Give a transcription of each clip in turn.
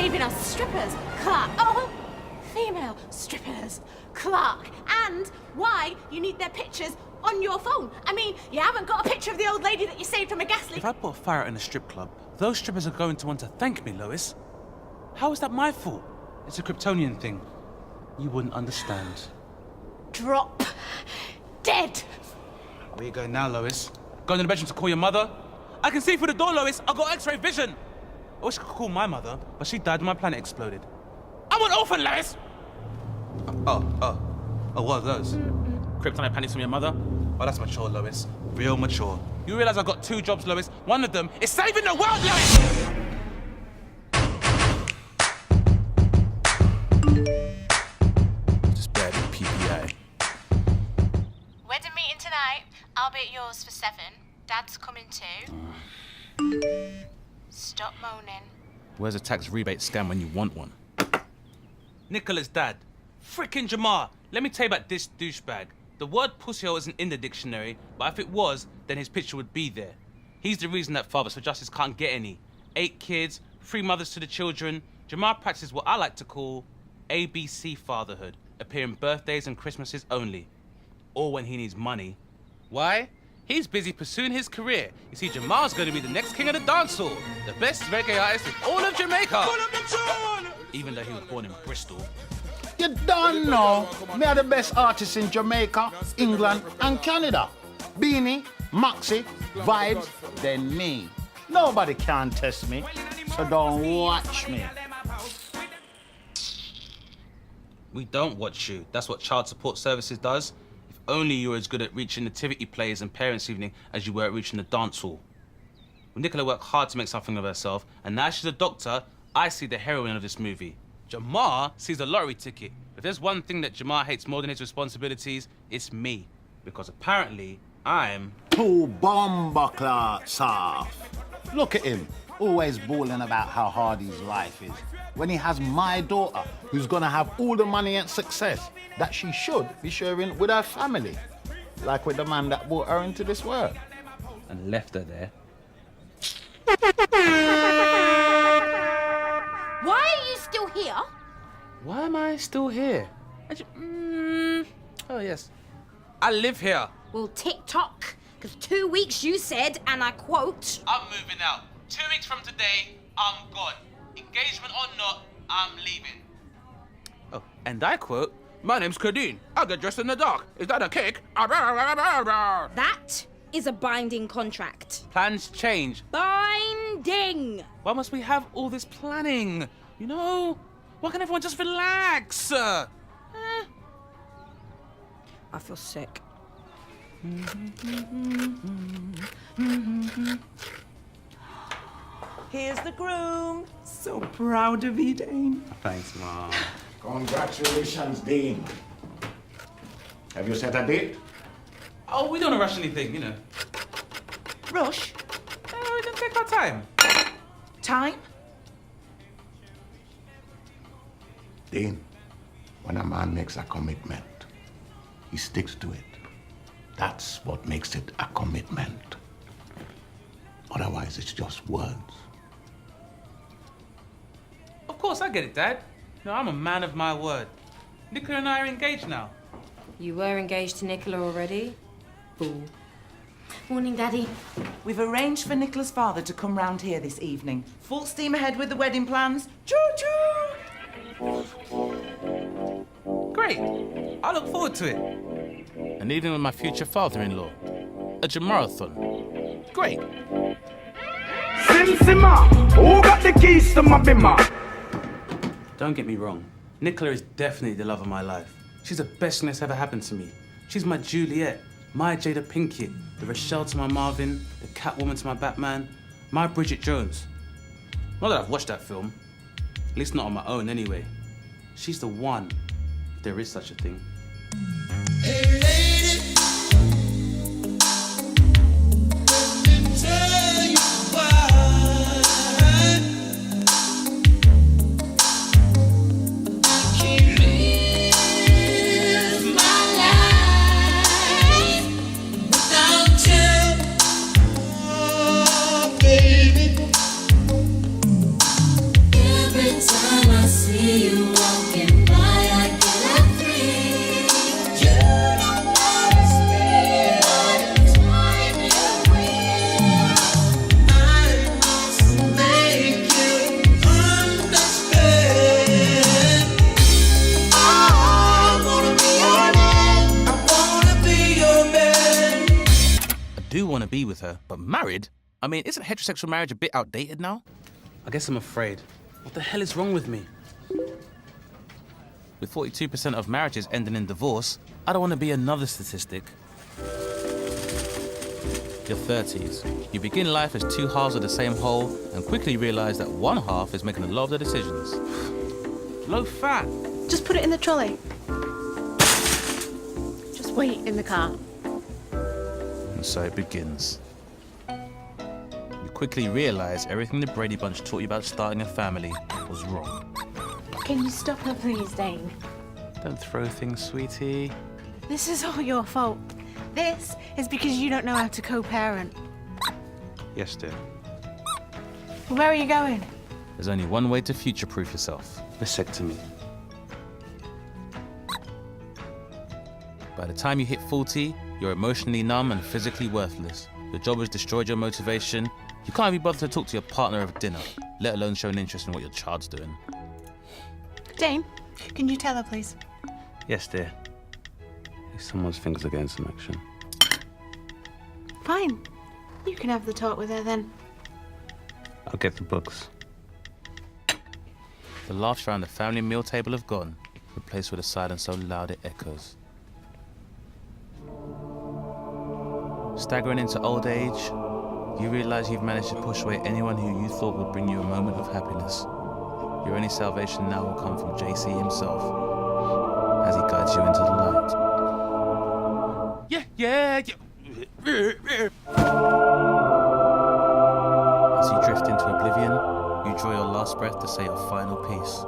saving us strippers, Clark. Oh, female strippers, Clark. And why you need their pictures on your phone. I mean, you haven't got a picture of the old lady that you saved from a gas leak. If I put a fire out in a strip club, those strippers are going to want to thank me, Lois. How is that my fault? It's a Kryptonian thing. You wouldn't understand. Drop dead. Where you going now, Lois? Going to the bedroom to call your mother? I can see through the door, Lois. I've got X-ray vision. I wish I could call my mother, but she died when my planet exploded. I'm an orphan, Lois! Oh, what are those? Kryptonite panties from your mother? Oh, that's mature, Lois. Real mature. You realize I've got 2 jobs, Lois? One of them is saving the world, Lois! Just barely PPI. Wedding meeting tonight. I'll be at yours for 7. Dad's coming too. Stop moaning. Where's a tax rebate scam when you want one? Nicola's dad. Frickin' Jamar. Let me tell you about this douchebag. The word pussyhole isn't in the dictionary, but if it was, then his picture would be there. He's the reason that Fathers for Justice can't get any. 8 kids, 3 mothers to the children. Jamar practices what I like to call ABC fatherhood, appearing birthdays and Christmases only. Or when he needs money. Why? He's busy pursuing his career. You see, Jamar's going to be the next king of the dancehall, the best reggae artist in all of Jamaica. Even though he was born in Bristol. You don't know, me are the best artists in Jamaica, England and Canada. Beanie, Maxi, Vibes, then me. Nobody can test me, so don't watch me. We don't watch you. That's what Child Support Services does. If only you were as good at reaching nativity plays and parents' evening as you were at reaching the dance hall. Well, Nicola worked hard to make something of herself, and now she's a doctor. I see the heroine of this movie. Jamar sees a lottery ticket. If there's one thing that Jamar hates more than his responsibilities, it's me. Because apparently, I'm... Too bomba-clot soft. Look at him, always bawling about how hard his life is. When he has my daughter, who's gonna have all the money and success that she should be sharing with her family. Like with the man that brought her into this world. And left her there. Why are you still here? Why am I still here? Oh, yes. I live here. Well, TikTok. Because 2 weeks you said, and I quote... I'm moving out. 2 weeks from today, I'm gone. Engagement or not, I'm leaving. Oh, and I quote, "My name's Kadeen. I get dressed in the dark. Is that a cake?" That is a binding contract. Plans change. Binding! Why must we have all this planning? You know, why can't everyone just relax? I feel sick. Here's the groom. So proud of you, Dane. Thanks, Mom. Congratulations, Dean. Have you set a date? Oh, we don't rush anything, you know. Rush? We can take our time. Time? Dean, when a man makes a commitment, he sticks to it. That's what makes it a commitment. Otherwise, it's just words. Of course, I get it, Dad. No, I'm a man of my word. Nicola and I are engaged now. You were engaged to Nicola already? Fool. Morning, Daddy. We've arranged for Nicola's father to come round here this evening. Full steam ahead with the wedding plans. Choo-choo! Great. I look forward to it. And even with my future father-in-law. A Jamarathon. Great. Sim Simma, who got the keys to my bimmer? Don't get me wrong. Nicola is definitely the love of my life. She's the best thing that's ever happened to me. She's my Juliet, my Jada Pinkett, the Rochelle to my Marvin, the Catwoman to my Batman, my Bridget Jones. Not that I've watched that film. At least not on my own anyway. She's the one, if there is such a thing. Hey lady, let me tell you why. I can't live my life without you, oh, baby. Every time do want to be with her, but married? I mean, isn't heterosexual marriage a bit outdated now? I guess I'm afraid. What the hell is wrong with me? With 42% of marriages ending in divorce, I don't want to be another statistic. Your 30s. You begin life as two halves of the same whole and quickly realize that one half is making a lot of the decisions. Low fat. Just put it in the trolley. Just wait in the car. And so it begins. You quickly realize everything the Brady Bunch taught you about starting a family was wrong. Can you stop her, please, Dane? Don't throw things, sweetie. This is all your fault. This is because you don't know how to co-parent. Yes, dear. Where are you going? There's only one way to future-proof yourself. Vasectomy. By the time you hit 40, you're emotionally numb and physically worthless. Your job has destroyed your motivation. You can't be bothered to talk to your partner over dinner, let alone show an interest in what your child's doing. Dane, can you tell her, please? Yes, dear. Someone's fingers again some action. Fine. You can have the talk with her then. I'll get the books. The laughs around the family meal table have gone, replaced with a silence so loud it echoes. Staggering into old age, you realize you've managed to push away anyone who you thought would bring you a moment of happiness. Your only salvation now will come from JC himself, as he guides you into the light. Yeah. As you drift into oblivion, you draw your last breath to say your final piece.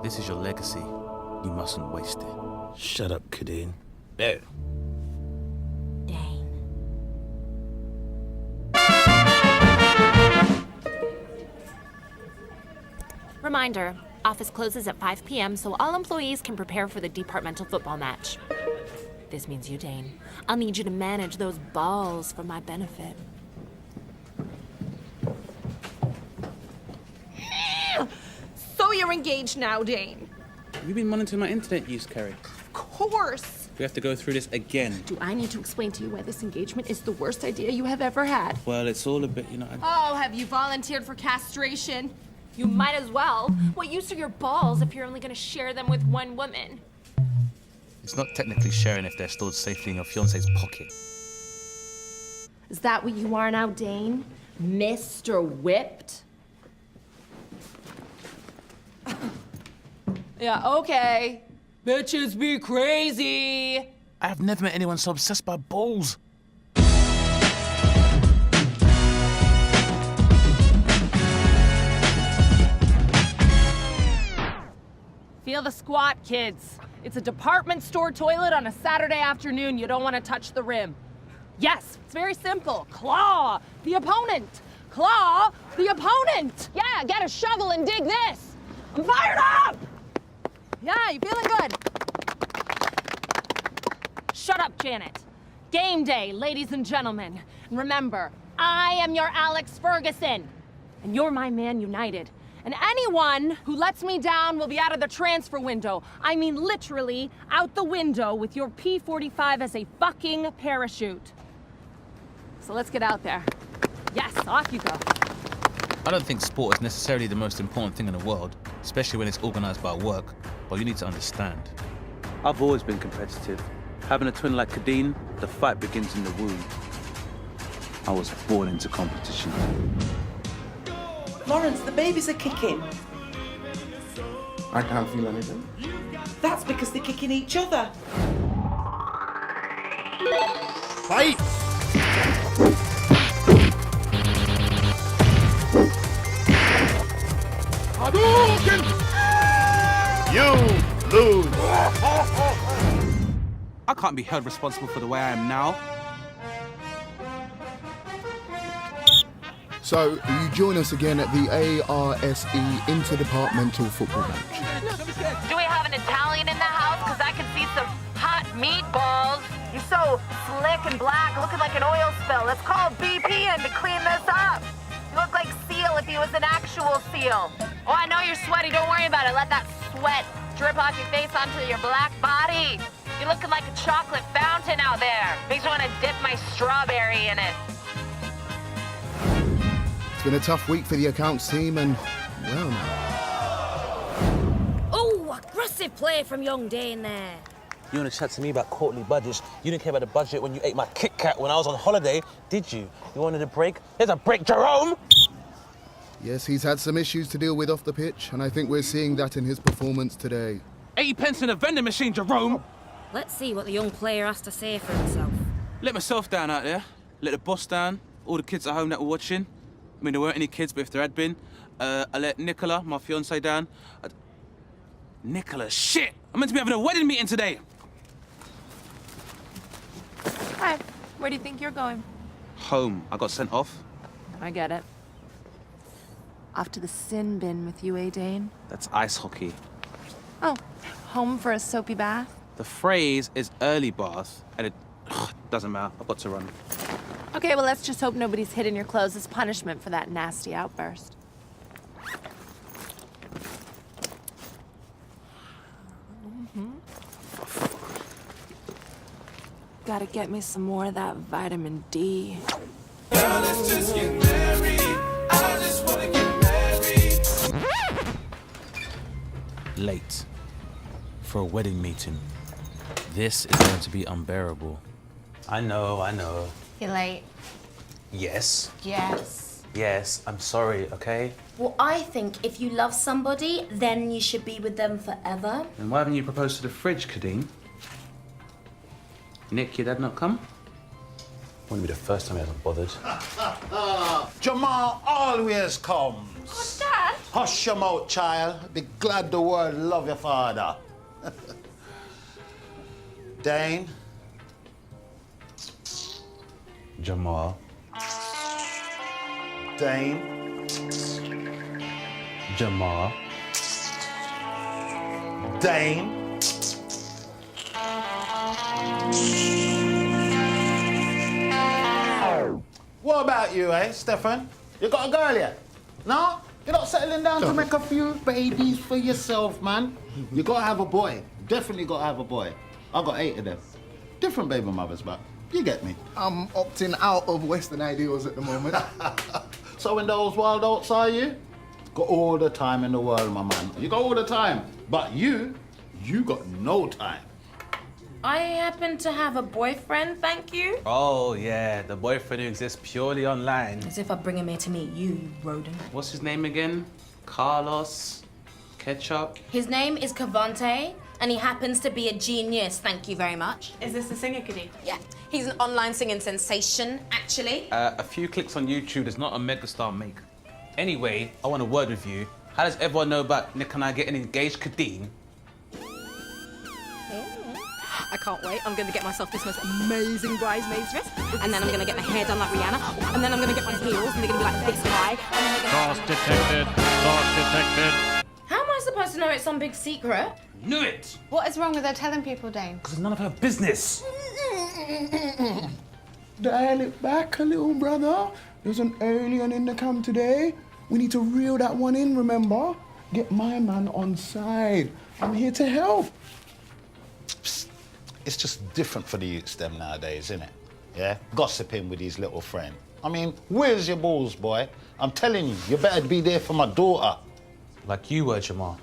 This is your legacy. You mustn't waste it. Shut up, Kadeen. Dane. Reminder, office closes at 5 p.m. so all employees can prepare for the departmental football match. This means you, Dane. I'll need you to manage those balls for my benefit. So you're engaged now, Dane? Have you been monitoring my internet use, Carrie? Of course. We have to go through this again. Do I need to explain to you why this engagement is the worst idea you have ever had? Well, it's all a bit, Oh, have you volunteered for castration? You might as well. What use are your balls if you're only going to share them with one woman? It's not technically sharing if they're stored safely in your fiancé's pocket. Is that what you are now, Dane? Mr. Whipped? Yeah, okay. Bitches be crazy. I have never met anyone so obsessed by balls. Feel the squat, kids. It's a department store toilet on a Saturday afternoon. You don't want to touch the rim. Yes, it's very simple. Claw the opponent. Claw the opponent. Yeah, get a shovel and dig this. I'm fired up. Yeah, you feeling good? Shut up, Janet. Game day, ladies and gentlemen. And remember, I am your Alex Ferguson. And you're my Man United. And anyone who lets me down will be out of the transfer window. I mean literally out the window with your P45 as a fucking parachute. So let's get out there. Yes, off you go. I don't think sport is necessarily the most important thing in the world, especially when it's organized by work, but you need to understand. I've always been competitive. Having a twin like Kadeen, the fight begins in the womb. I was born into competition. Lawrence, the babies are kicking. I can't feel anything. That's because they're kicking each other. Fight! Hadouken! You lose. I can't be held responsible for the way I am now. So, you join us again at the ARSE Interdepartmental Football Match. Do we have an Italian in the house? Because I can see some hot meatballs. You're so slick and black, looking like an oil spill. Let's call BP in to clean this up. You look like Seal if he was an actual seal. Oh, I know you're sweaty. Don't worry about it. Let that sweat drip off your face onto your black body. You You're looking like a chocolate fountain out there. Makes me want to dip my strawberry in it. It's been a tough week for the accounts team and, well, Oh, aggressive play from young Dane there. You want to chat to me about quarterly budgets? You didn't care about the budget when you ate my Kit Kat when I was on holiday, did you? You wanted a break? Here's a break, Jerome! yes, he's had some issues to deal with off the pitch, and I think we're seeing that in his performance today. 80 pence in a vending machine, Jerome! Let's see what the young player has to say for himself. Let myself down out there. Let the boss down. All the kids at home that were watching. I mean, there weren't any kids, but if there had been. I let Nicola, my fiancée, down. Nicola, shit! I'm meant to be having a wedding meeting today! Hi. Where do you think you're going? Home. I got sent off. I get it. Off to the sin bin with you, Dane? That's ice hockey. Oh, home for a soapy bath? The phrase is early bath, and it doesn't matter. I've got to run. Okay, well, let's just hope nobody's hidden your clothes as punishment for that nasty outburst. Gotta get me some more of that vitamin D. Let's just get married. I just wanna get married. Late. For a wedding meeting. This is going to be unbearable. I know. You're late. Yes. Yes. Yes, I'm sorry, okay? Well, I think if you love somebody, then you should be with them forever. And why haven't you proposed to the fridge, Kadeen? Nick, your dad not come? Wouldn't be the first time he hasn't bothered. Jamal always comes. Oh, Dad. Hush your mouth, child. Be glad the world love your father. Dane. Jamal. Dane. Jamal. Dane. What about you, Stefan? You got a girl yet? No? You're not settling down to make a few babies for yourself, man? You gotta have a boy. Definitely gotta have a boy. I got 8 of them. Different baby mothers, but you get me. I'm opting out of Western ideals at the moment. So when those wild oats are you? Got all the time in the world, my man. You got all the time. But you got no time. I happen to have a boyfriend, thank you. Oh, yeah, the boyfriend who exists purely online. As if I bring him here to meet you, you rodent. What's his name again? Carlos? Ketchup? His name is Cavante, and he happens to be a genius, thank you very much. Is this the singer, Kadeen? Yeah, he's an online singing sensation, actually. A few clicks on YouTube does not a megastar make. Anyway, I want a word with you. How does everyone know about Nick and I getting engaged, Kadeen? I can't wait. I'm going to get myself this most amazing bridesmaid's dress, and then I'm going to get my hair done like Rihanna, and then I'm going to get my heels, and they're going to be like this high. Source detected. Source detected. How am I supposed to know it's some big secret? Knew it! What is wrong with her telling people, Dane? Because it's none of her business. Dial it back a little, brother. There's an alien in the camp today. We need to reel that one in, remember? Get my man on side. I'm here to help. It's just different for the youths them nowadays, isn't it? Yeah? Gossiping with his little friend. I mean, where's your balls, boy? I'm telling you, you better be there for my daughter. Like you were, Jamal.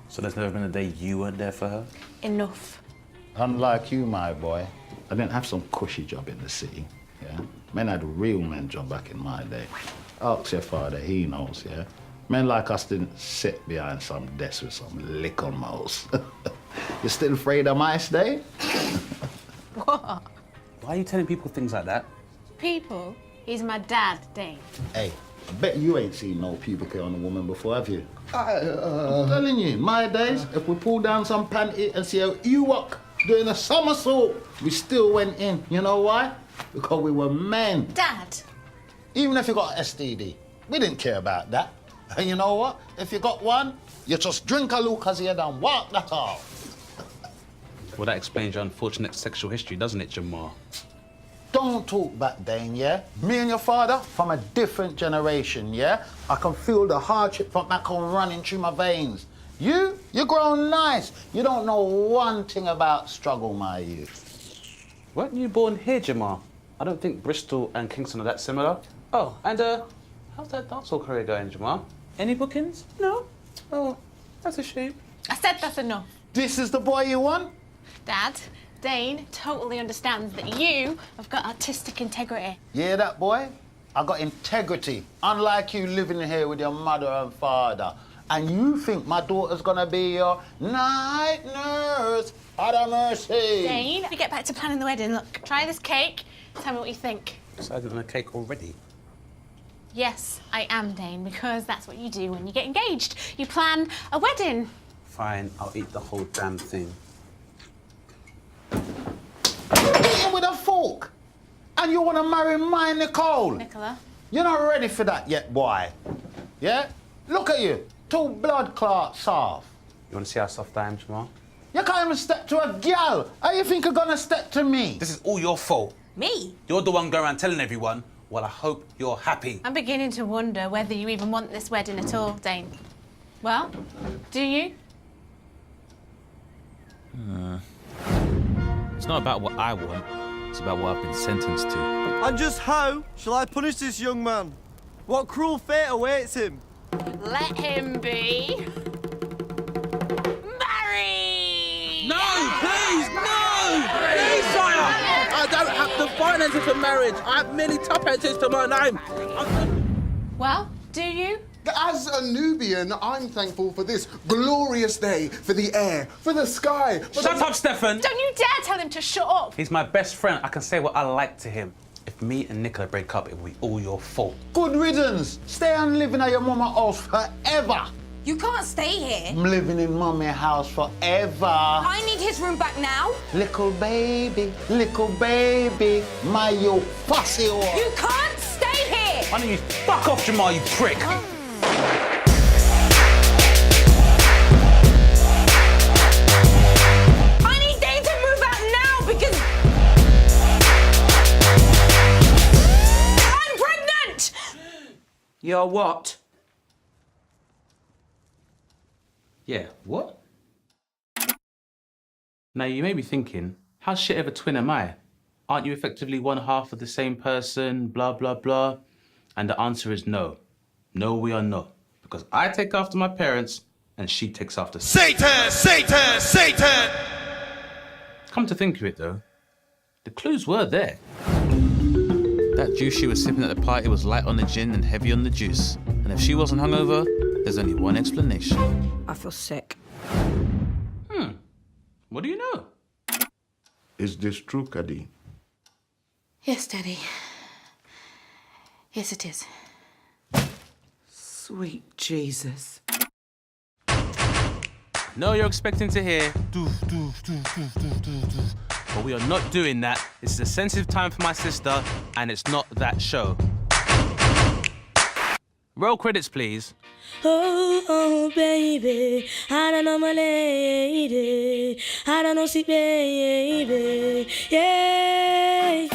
So there's never been a day you weren't there for her? Enough. Unlike you, my boy, I didn't have some cushy job in the city, yeah? Men had a real men job back in my day. Ask your father, he knows, yeah? Men like us didn't sit behind some desk with some lick on mouths. You still afraid of mice, Dave? What? Why are you telling people things like that? People? He's my dad, Dane. Hey, I bet you ain't seen no pubic on a woman before, have you? I'm telling you, in my days, if we pull down some panty and see how you walk doing a somersault, we still went in. You know why? Because we were men. Dad! Even if you got an STD, we didn't care about that. And you know what? If you got one, you just drink a Lucozade and walk that off. Well, that explains your unfortunate sexual history, doesn't it, Jamal? Don't talk back, Dane, yeah? Me and your father, from a different generation, yeah? I can feel the hardship from back home running through my veins. You're grown nice. You don't know one thing about struggle, my youth. Weren't you born here, Jamal? I don't think Bristol and Kingston are that similar. Oh, and how's that dancehall career going, Jamal? Any bookings? No? Oh, that's a shame. I said that's enough. This is the boy you want? Dad, Dane totally understands that you have got artistic integrity. Yeah, that boy? I got integrity. Unlike you living here with your mother and father. And you think my daughter's gonna be your night nurse? Have mercy. Dane, we get back to planning the wedding. Look, try this cake. Tell me what you think. Decided on a cake already. Yes, I am, Dane, because that's what you do when you get engaged. You plan a wedding. Fine, I'll eat the whole damn thing. Eating with a fork. And you want to marry my Nicole? Nicola. You're not ready for that yet, boy. Yeah? Look at you. Two blood clots soft. You want to see how soft I am, Jamal? You can't even step to a gal. How you think you're gonna step to me? This is all your fault. Me? You're the one going around telling everyone. Well, I hope you're happy. I'm beginning to wonder whether you even want this wedding at all, Dane. Well, do you? It's not about what I want. It's about what I've been sentenced to. And just how shall I punish this young man? What cruel fate awaits him? Let him be married! No, please, no! Please, sire! I don't have the finances for marriage. I have many top houses to my name. Well, do you? As a Nubian, I'm thankful for this glorious day, for the air, for the sky. Shut up, Stefan! Don't you dare tell him to shut up! He's my best friend. I can say what I like to him. If me and Nicola break up, it will be all your fault. Good riddance. Stay and living at your mama house forever. You can't stay here. I'm living in mommy house forever. I need his room back now. Little baby, my yo fussy one. You can't stay here. Why don't you fuck off, Jamal, you prick? I need Dane to move out now because I'm pregnant. You're what? Yeah, what? Now, you may be thinking, how shit of a twin am I? Aren't you effectively one half of the same person, blah, blah, blah? And the answer is no. No, we are not. Because I take after my parents, and she takes after Satan, Satan, Satan! Come to think of it, though, the clues were there. That juice she was sipping at the party was light on the gin and heavy on the juice. And if she wasn't hungover, there's only one explanation. I feel sick. What do you know? Is this true, Kadi? Yes, Daddy. Yes, it is. Sweet Jesus. No, you're expecting to hear doof, doof, doof, doof, doof, doof, doof. But we are not doing that. This is a sensitive time for my sister, and it's not that show. Roll credits, please. Oh, oh, baby, I don't know my lady. I don't know, see, baby, yeah.